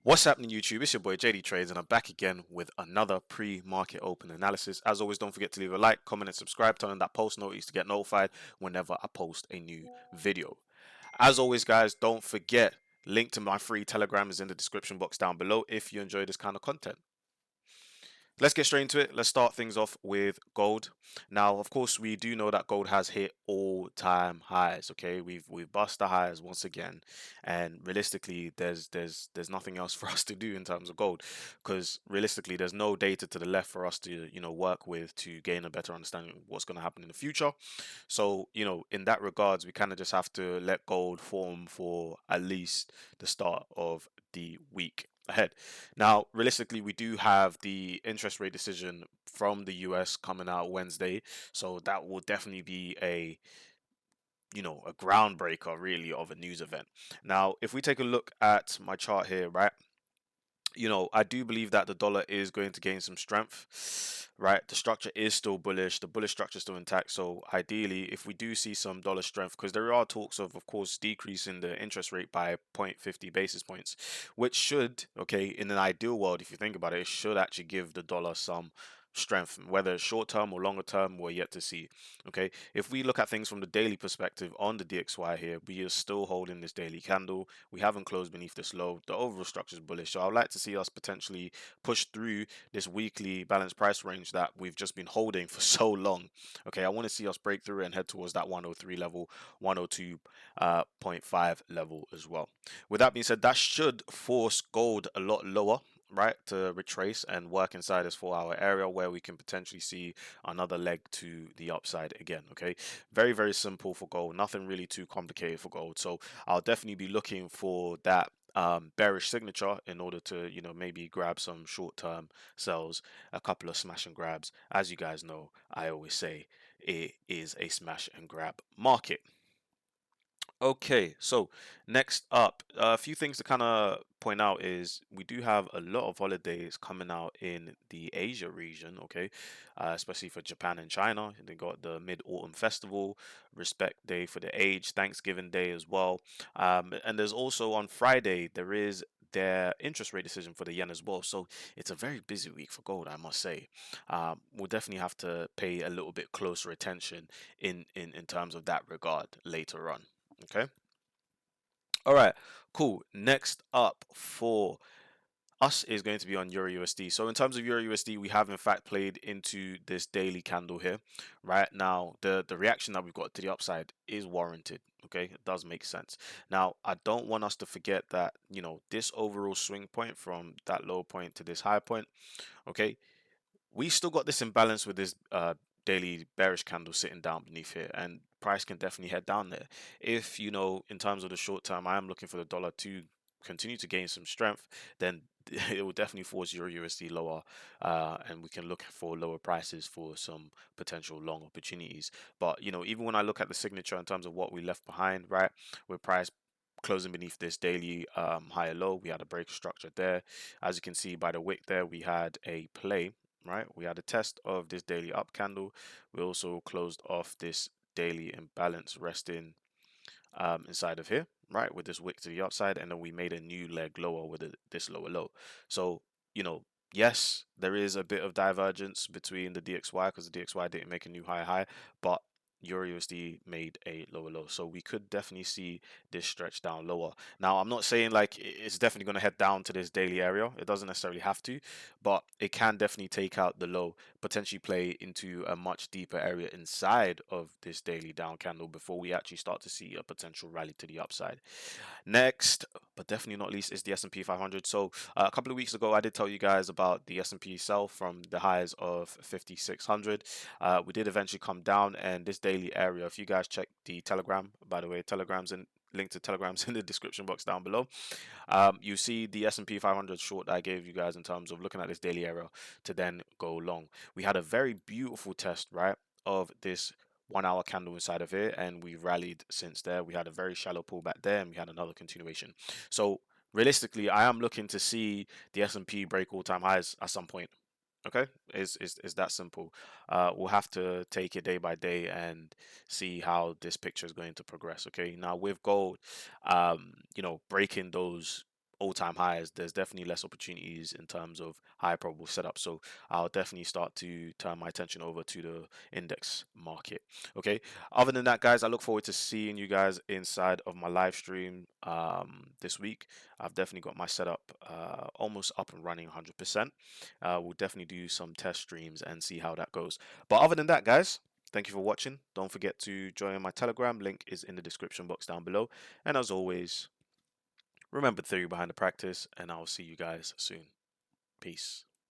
What's happening, YouTube? It's your boy JD Trades, and I'm back again with another pre-market open analysis. As always, don't forget to leave a like, comment, and subscribe. Turn on that post notice to get notified whenever I post a new video. As always, guys, don't forget, link to my free Telegram is in the description box down below if you enjoy this kind of content. Let's get straight into it. Let's start things off with gold. Now, of course, we do know that gold has hit all-time highs. Okay, we've bust the highs once again, and realistically, there's nothing else for us to do in terms of gold, because realistically, there's no data to the left for us to work with to gain a better understanding of what's going to happen in the future. So in that regards, we kind of just have to let gold form for at least the start of the week ahead. Now, realistically, we do have the interest rate decision from the US coming out Wednesday, so that will definitely be a groundbreaker really of a news event. Now, if we take a look at my chart here, right? I do believe that the dollar is going to gain some strength, right? The structure is still bullish. The bullish structure is still intact. So ideally, if we do see some dollar strength, because there are talks of course, decreasing the interest rate by 0.50 basis points, which should, okay, in an ideal world, if you think about it, it should actually give the dollar some strength, whether it's short term or longer term, we're yet to see. Okay, if we look at things from the daily perspective on the DXY here, we are still holding this daily candle. We haven't closed beneath this low. The overall structure is bullish, so I would like to see us potentially push through this weekly balanced price range that we've just been holding for so long. Okay, I want to see us break through and head towards that 103 level, 102.5 level as well. With that being said, that should force gold a lot lower, right, to retrace and work inside this 4 hour area where we can potentially see another leg to the upside again. Okay, very, very simple for gold, nothing really too complicated for gold. So I'll definitely be looking for that bearish signature in order to maybe grab some short-term sells, a couple of smash and grabs. As you guys know, I always say it is a smash and grab market. Okay, so next up, a few things to kind of point out is we do have a lot of holidays coming out in the Asia region, okay, especially for Japan and China. They got the Mid-Autumn Festival, Respect Day for the Age, Thanksgiving Day as well. And there's also on Friday, there is their interest rate decision for the yen as well. So it's a very busy week for gold, I must say. We'll definitely have to pay a little bit closer attention in terms of that regard later on. Okay. All right. Cool. Next up for us is going to be on Euro USD. So in terms of Euro USD, we have in fact played into this daily candle here. Right now, the reaction that we've got to the upside is warranted. Okay, it does make sense. Now, I don't want us to forget that this overall swing point from that low point to this high point. Okay, we still got this imbalance with this daily bearish candle sitting down beneath here, and price can definitely head down there. If in terms of the short term, I am looking for the dollar to continue to gain some strength, then it will definitely force Euro USD lower, and we can look for lower prices for some potential long opportunities. But even when I look at the signature in terms of what we left behind, right, with price closing beneath this daily higher low, we had a break structure there. As you can see by the wick there, we had a play, right? We had a test of this daily up candle. We also closed off this daily imbalance resting inside of here, right, with this wick to the upside, and then we made a new leg lower with this lower low. So yes, there is a bit of divergence between the DXY because the DXY didn't make a new high, but Euro USD made a lower low, so we could definitely see this stretch down lower. Now, I'm not saying like it's definitely going to head down to this daily area. It doesn't necessarily have to, but it can definitely take out the low, potentially play into a much deeper area inside of this daily down candle before we actually start to see a potential rally to the upside. Next, but definitely not least, is the S&P 500. So a couple of weeks ago, I did tell you guys about the S&P sell from the highs of 5,600. We did eventually come down, and this daily area, if you guys check the Telegram, by the way, Telegram's in link to Telegrams in the description box down below. You see the S&P 500 short that I gave you guys in terms of looking at this daily area to then go long. We had a very beautiful test, right, of this 1 hour candle inside of here, and we rallied since there. We had a very shallow pullback there, and we had another continuation. So realistically, I am looking to see the S&P break all-time highs at some point. Okay, is that simple. We'll have to take it day by day and see how this picture is going to progress. Okay, now with gold, breaking those all-time highs, there's definitely less opportunities in terms of high probable setup. So I'll definitely start to turn my attention over to the index market. Okay. Other than that, guys, I look forward to seeing you guys inside of my live stream this week. I've definitely got my setup almost up and running 100%. We'll definitely do some test streams and see how that goes. But other than that, guys, thank you for watching. Don't forget to join my Telegram. Link is in the description box down below. And as always, remember the theory behind the practice, and I'll see you guys soon. Peace.